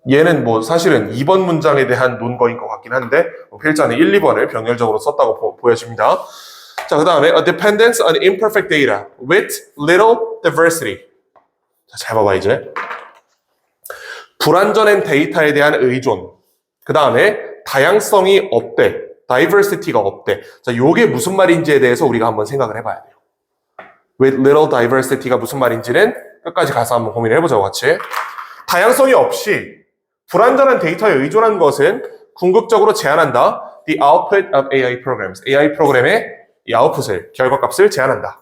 얘는 뭐 사실은 2번 문장에 대한 논거인 것 같긴 한데 필자는 1, 2번을 병렬적으로 썼다고 보여집니다. 자, 그 다음에 a dependence on imperfect data with little diversity. 자, 잘 봐봐 이제. 불완전한 데이터에 대한 의존. 그 다음에 다양성이 없대. diversity가 없대. 자, 요게 무슨 말인지에 대해서 우리가 한번 생각을 해봐야 돼요. with little diversity가 무슨 말인지는 끝까지 가서 한번 고민을 해보자고 같이. 다양성이 없이 불완전한 데이터에 의존한 것은 궁극적으로 제한한다. The output of AI programs. AI 프로그램의 이 아웃풋을, 결과값을 제한한다.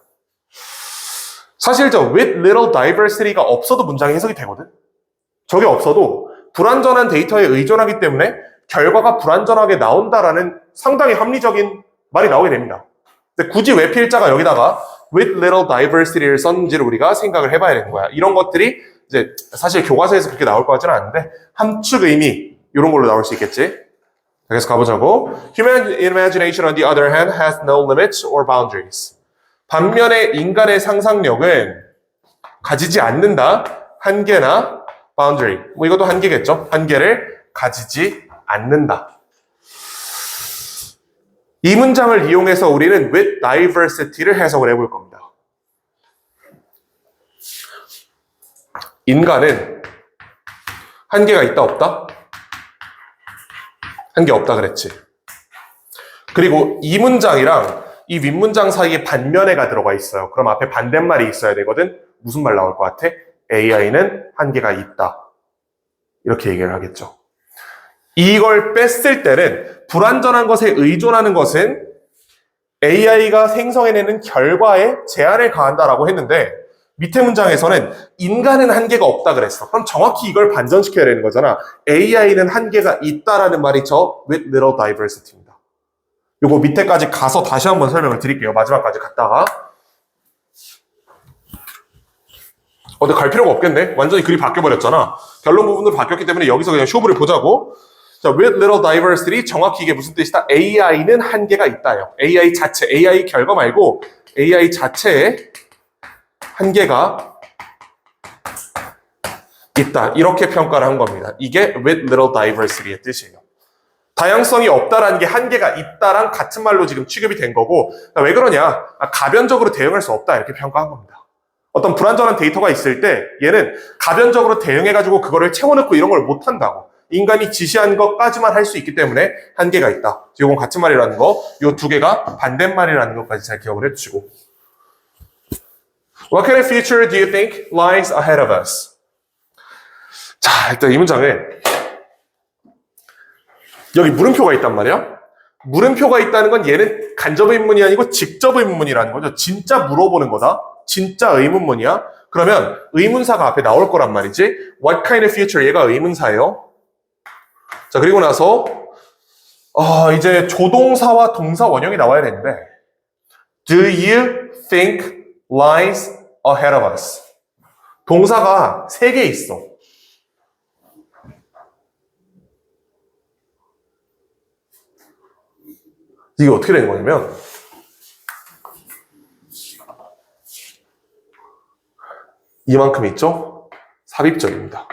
사실 저 with little diversity가 없어도 문장이 해석이 되거든. 저게 없어도 불완전한 데이터에 의존하기 때문에 결과가 불완전하게 나온다라는 상당히 합리적인 말이 나오게 됩니다. 근데 굳이 왜 필자가 여기다가 with little diversity를 썼는지를 우리가 생각을 해봐야 되는 거야. 이런 것들이 이제 사실 교과서에서 그렇게 나올 것 같지는 않은데 함축 의미 이런 걸로 나올 수 있겠지. 그래서 가보자고. Human imagination on the other hand has no limits or boundaries. 반면에 인간의 상상력은 가지지 않는다. 한계나 boundary. 뭐 이것도 한계겠죠. 한계를 가지지 않는다. 이 문장을 이용해서 우리는 with diversity를 해석을 해볼 겁니다. 인간은 한계가 있다 없다? 한계 없다 그랬지. 그리고 이 문장이랑 이 윗문장 사이에 반면에가 들어가 있어요. 그럼 앞에 반대말이 있어야 되거든. 무슨 말 나올 것 같아? AI는 한계가 있다. 이렇게 얘기를 하겠죠. 이걸 뺐을 때는 불완전한 것에 의존하는 것은 AI가 생성해내는 결과에 제한을 가한다라고 했는데 밑에 문장에서는 인간은 한계가 없다 그랬어. 그럼 정확히 이걸 반전시켜야 되는 거잖아. AI는 한계가 있다라는 말이 저 with little diversity입니다. 요거 밑에까지 가서 다시 한번 설명을 드릴게요. 마지막까지 갔다가. 근데 갈 필요가 없겠네. 완전히 글이 바뀌어버렸잖아. 결론 부분도 바뀌었기 때문에 여기서 그냥 쇼부를 보자고. 자, with little diversity 정확히 이게 무슨 뜻이다? AI는 한계가 있다요. AI 자체, AI 결과 말고 AI 자체에 한계가 있다. 이렇게 평가를 한 겁니다. 이게 with little diversity의 뜻이에요. 다양성이 없다라는 게 한계가 있다랑 같은 말로 지금 취급이 된 거고 왜 그러냐? 가변적으로 대응할 수 없다 이렇게 평가한 겁니다. 어떤 불완전한 데이터가 있을 때 얘는 가변적으로 대응해가지고 그거를 채워넣고 이런 걸 못한다고. 인간이 지시한 것까지만 할 수 있기 때문에 한계가 있다. 이건 같은 말이라는 거, 이 두 개가 반대말이라는 것까지 잘 기억을 해주시고. What kind of future do you think lies ahead of us? 자, 일단 이 문장은 여기 물음표가 있단 말이야. 물음표가 있다는 건 얘는 간접 의문이 아니고 직접 의문이라는 거죠. 진짜 물어보는 거다. 진짜 의문문이야. 그러면 의문사가 앞에 나올 거란 말이지. What kind of future? 얘가 의문사예요. 자, 그리고 나서 이제 조동사와 동사 원형이 나와야 되는데 Do you think lies ahead of us? 동사가 3개 있어. 이게 어떻게 된 거냐면 이만큼 있죠? 삽입절입니다.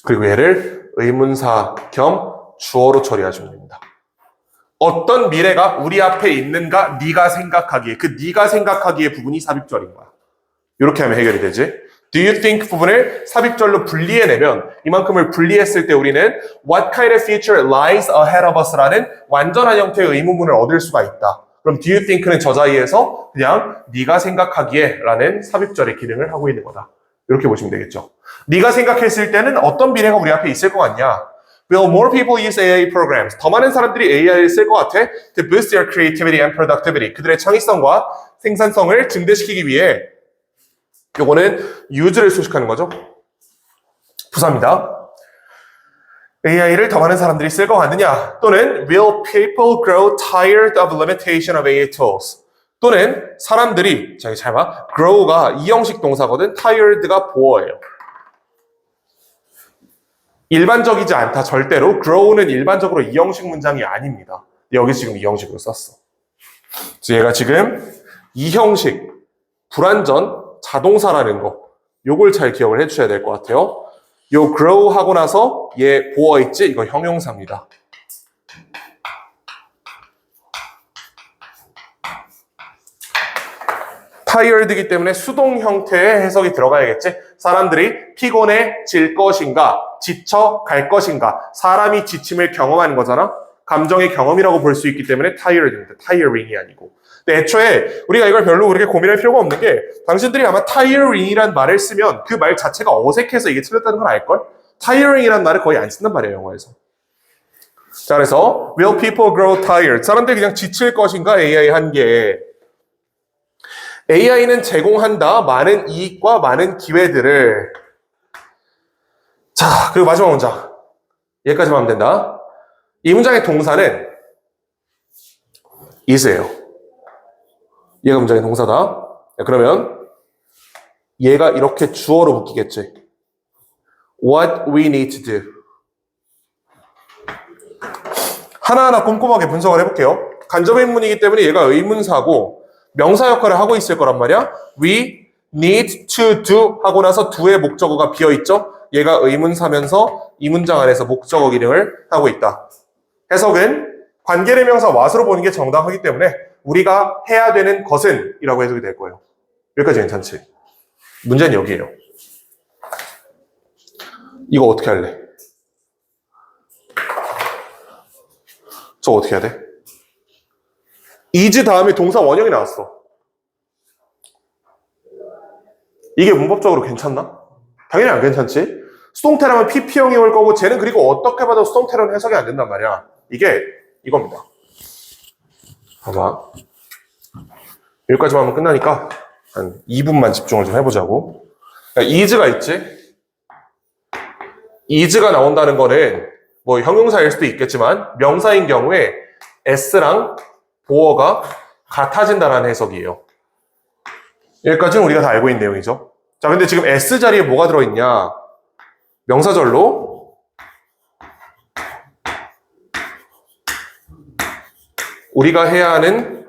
그리고 얘를 의문사 겸 주어로 처리하시면 됩니다. 어떤 미래가 우리 앞에 있는가 네가 생각하기에 그 네가 생각하기에 부분이 삽입절인 거야. 이렇게 하면 해결이 되지. Do you think 부분을 삽입절로 분리해내면 이만큼을 분리했을 때 우리는 What kind of future lies ahead of us? 라는 완전한 형태의 의문문을 얻을 수가 있다. 그럼 do you think는 저 자리에서 그냥 네가 생각하기에 라는 삽입절의 기능을 하고 있는 거다. 이렇게 보시면 되겠죠. 네가 생각했을 때는 어떤 미래가 우리 앞에 있을 것 같냐? Will more people use AI programs? 더 많은 사람들이 AI를 쓸 것 같아? To boost their creativity and productivity. 그들의 창의성과 생산성을 증대시키기 위해 요거는 use를 수식하는 거죠. 부사입니다. AI를 더 많은 사람들이 쓸 것 같느냐? 또는 Will people grow tired of limitation of AI tools? 또는 사람들이, 자, 잘 봐. grow가 이형식 동사거든. tired가 보어예요. 일반적이지 않다. 절대로. grow는 일반적으로 이형식 문장이 아닙니다. 여기 지금 이형식으로 썼어. 그래서 얘가 지금 이형식, 불완전, 자동사라는 거. 요걸 잘 기억을 해주셔야 될 것 같아요. 요 grow 하고 나서 얘 보어 있지? 이거 형용사입니다. tired이기 때문에 수동 형태의 해석이 들어가야겠지? 사람들이 피곤해질 것인가, 지쳐갈 것인가, 사람이 지침을 경험하는 거잖아? 감정의 경험이라고 볼 수 있기 때문에 tired입니다. tiring이 아니고. 근데 애초에 우리가 이걸 별로 그렇게 고민할 필요가 없는 게 당신들이 아마 tiring이란 말을 쓰면 그 말 자체가 어색해서 이게 틀렸다는 걸 알걸? tiring이란 말을 거의 안 쓴단 말이에요, 영어에서. 자, 그래서 will people grow tired? 사람들이 그냥 지칠 것인가, AI 한계에. AI는 제공한다. 많은 이익과 많은 기회들을. 자, 그리고 마지막 문장. 여기까지만 하면 된다. 이 문장의 동사는 is예요. 얘가 문장의 동사다. 그러면 얘가 이렇게 주어로 묶이겠지. What we need to do. 하나하나 꼼꼼하게 분석을 해볼게요. 간접 의문이기 때문에 얘가 의문사고 명사 역할을 하고 있을 거란 말이야. We need to do 하고 나서 do의 목적어가 비어있죠? 얘가 의문사면서 이 문장 안에서 목적어 기능을 하고 있다. 해석은 관계대명사 what으로 보는 게 정당하기 때문에 우리가 해야 되는 것은 이라고 해석이 될 거예요. 여기까지 괜찮지? 문제는 여기에요. 이거 어떻게 할래? 저 어떻게 해야 돼? is 다음에 동사 원형이 나왔어. 이게 문법적으로 괜찮나? 당연히 안 괜찮지? 수동태라면 PP형이 올 거고 쟤는 그리고 어떻게 봐도 수동태로는 해석이 안 된단 말이야. 이게 이겁니다. 봐봐. 여기까지만 하면 끝나니까 한 2분만 집중을 좀 해보자고. 그러니까 is가 있지? is가 나온다는 거는 뭐 형용사일 수도 있겠지만 명사인 경우에 s랑 보어가 같아진다라는 해석이에요. 여기까지는 우리가 다 알고 있는 내용이죠. 자, 근데 지금 s 자리에 뭐가 들어있냐? 명사절로 우리가 해야 하는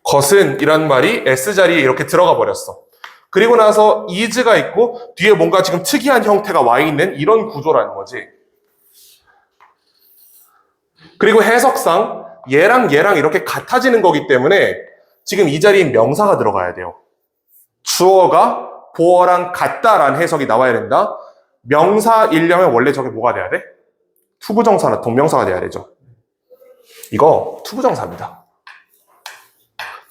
것은 이란 말이 s 자리에 이렇게 들어가 버렸어. 그리고 나서 is가 있고 뒤에 뭔가 지금 특이한 형태가 와 있는 이런 구조라는 거지. 그리고 해석상 얘랑 이렇게 같아지는 거기 때문에 지금 이 자리에 명사가 들어가야 돼요. 주어가 보어랑 같다라는 해석이 나와야 된다. 명사이려면 원래 저게 뭐가 돼야 돼? 투부정사나 동명사가 돼야 되죠. 이거 투부정사입니다.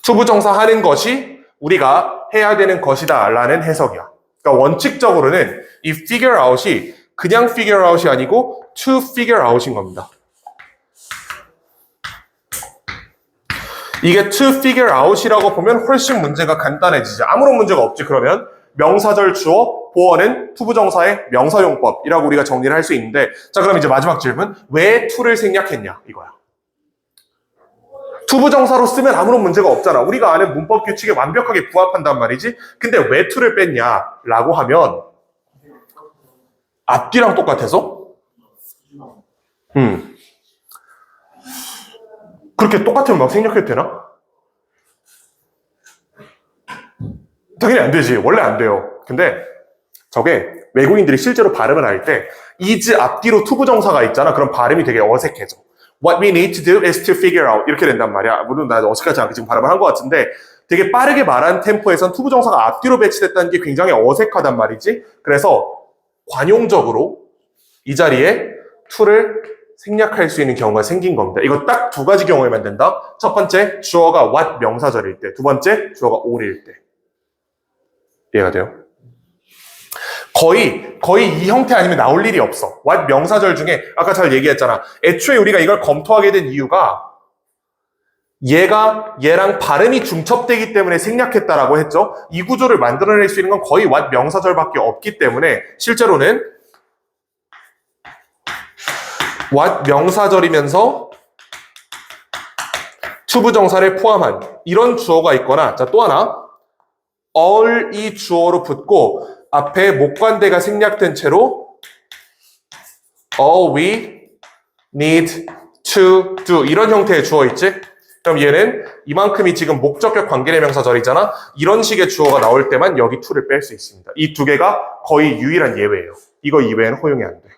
투부정사 하는 것이 우리가 해야 되는 것이다 라는 해석이야. 그러니까 원칙적으로는 이 figure out이 그냥 figure out이 아니고 to figure out인 겁니다. 이게 to figure out이라고 보면 훨씬 문제가 간단해지죠. 아무런 문제가 없지. 그러면 명사절 주어, 보어는 투부정사의 명사용법이라고 우리가 정리를 할 수 있는데, 자, 그럼 이제 마지막 질문. 왜 to를 생략했냐? 이거야. 투부정사로 쓰면 아무런 문제가 없잖아. 우리가 아는 문법 규칙에 완벽하게 부합한단 말이지. 근데 왜 to를 뺐냐? 라고 하면 앞뒤랑 똑같아서? 그렇게 똑같으면 막 생략해도 되나? 당연히 안 되지. 원래 안 돼요. 근데 저게 외국인들이 실제로 발음을 할 때 is 앞뒤로 투부정사가 있잖아. 그럼 발음이 되게 어색해져. What we need to do is to figure out. 이렇게 된단 말이야. 물론 나 어색하지 않게 지금 발음을 한 것 같은데 되게 빠르게 말하는 템포에선 투부정사가 앞뒤로 배치됐다는 게 굉장히 어색하단 말이지. 그래서 관용적으로 이 자리에 to를 생략할 수 있는 경우가 생긴 겁니다. 이거 딱 두 가지 경우에만 된다. 첫 번째, 주어가 what 명사절일 때. 두 번째, 주어가 all일 때. 이해가 돼요? 거의 이 형태 아니면 나올 일이 없어. what 명사절 중에 아까 잘 얘기했잖아. 애초에 우리가 이걸 검토하게 된 이유가 얘랑 발음이 중첩되기 때문에 생략했다라고 했죠. 이 구조를 만들어낼 수 있는 건 거의 what 명사절밖에 없기 때문에 실제로는 what 명사절이면서 투부정사를 포함한 이런 주어가 있거나, 자, 또 하나 all이 주어로 붙고 앞에 목관대가 생략된 채로 all we need to do 이런 형태의 주어 있지? 그럼 얘는 이만큼이 지금 목적격 관계대명사절이잖아. 이런 식의 주어가 나올 때만 여기 to를 뺄 수 있습니다. 이 두 개가 거의 유일한 예외예요. 이거 이외에는 허용이 안 돼.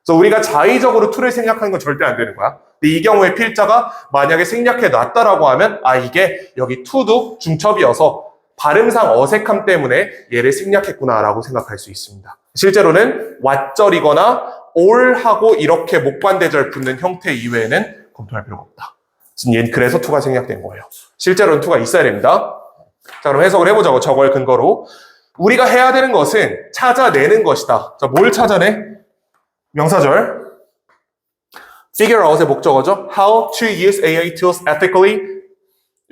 그래서 우리가 자의적으로 to를 생략하는 건 절대 안 되는 거야. 근데 이 경우에 필자가 만약에 생략해 놨다라고 하면 이게 여기 to도 중첩이어서 발음상 어색함 때문에 얘를 생략했구나라고 생각할 수 있습니다. 실제로는 what절이거나 all하고 이렇게 목관대절 붙는 형태 이외에는 검토할 필요가 없다. 그래서 to가 생략된 거예요. 실제로는 to가 있어야 됩니다. 자, 그럼 해석을 해보자고. 저걸 근거로 우리가 해야 되는 것은 찾아내는 것이다. 자, 뭘 찾아내? 명사절. figure out의 목적어죠. How to use AI tools ethically.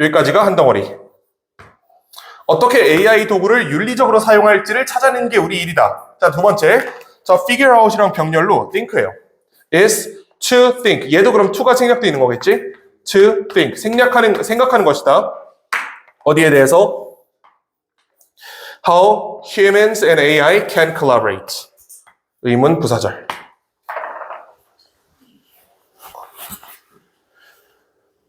여기까지가 한 덩어리. 어떻게 AI 도구를 윤리적으로 사용할지를 찾아내는 게 우리 일이다. 자, 두 번째. 자, figure out이랑 병렬로 think예요. is to think. 얘도 그럼 to가 생략되어 있는 거겠지? to think. 생각하는 것이다. 어디에 대해서? How humans and AI can collaborate. 의문 부사절.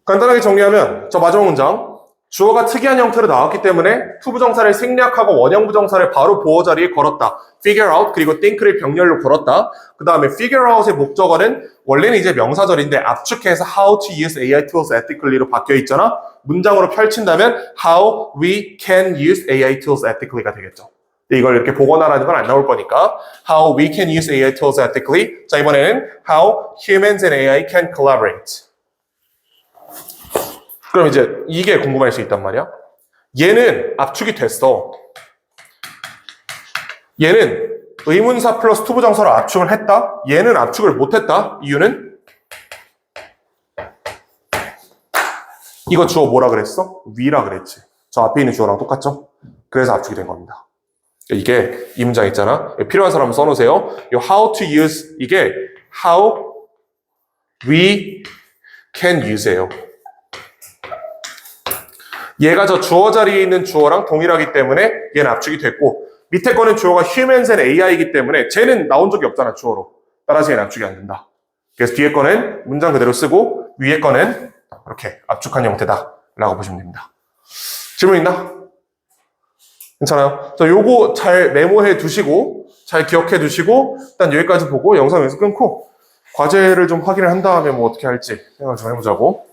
간단하게 정리하면 저 마지막 문장 주어가 특이한 형태로 나왔기 때문에 투부정사를 생략하고 원형부정사를 바로 보어 자리에 걸었다. figure out 그리고 think를 병렬로 걸었다. 그 다음에 figure out의 목적어는 원래는 이제 명사절인데 압축해서 how to use AI tools ethically로 바뀌어 있잖아. 문장으로 펼친다면 how we can use AI tools ethically가 되겠죠. 이걸 이렇게 복원하라는 건 안 나올 거니까 how we can use AI tools ethically. 자, 이번에는 how humans and AI can collaborate. 그럼 이제 이게 궁금할 수 있단 말이야. 얘는 압축이 됐어. 얘는 의문사 플러스 투부정사로 압축을 했다. 얘는 압축을 못했다. 이유는 이거 주어 뭐라 그랬어? we라 그랬지. 저 앞에 있는 주어랑 똑같죠? 그래서 압축이 된 겁니다. 이게 이 문장 있잖아. 필요한 사람 써놓으세요. 이 how to use 이게 how we can use예요. 얘가 저 주어 자리에 있는 주어랑 동일하기 때문에 얘는 압축이 됐고 밑에 거는 주어가 humans and AI이기 때문에 쟤는 나온 적이 없잖아 주어로. 따라서 얘는 압축이 안 된다. 그래서 뒤에 거는 문장 그대로 쓰고 위에 거는 이렇게 압축한 형태다 라고 보시면 됩니다. 질문 있나? 괜찮아요? 자, 요거 잘 메모해 두시고 잘 기억해 두시고 일단 여기까지 보고 영상 여기서 끊고 과제를 좀 확인을 한 다음에 뭐 어떻게 할지 생각을 좀 해보자고.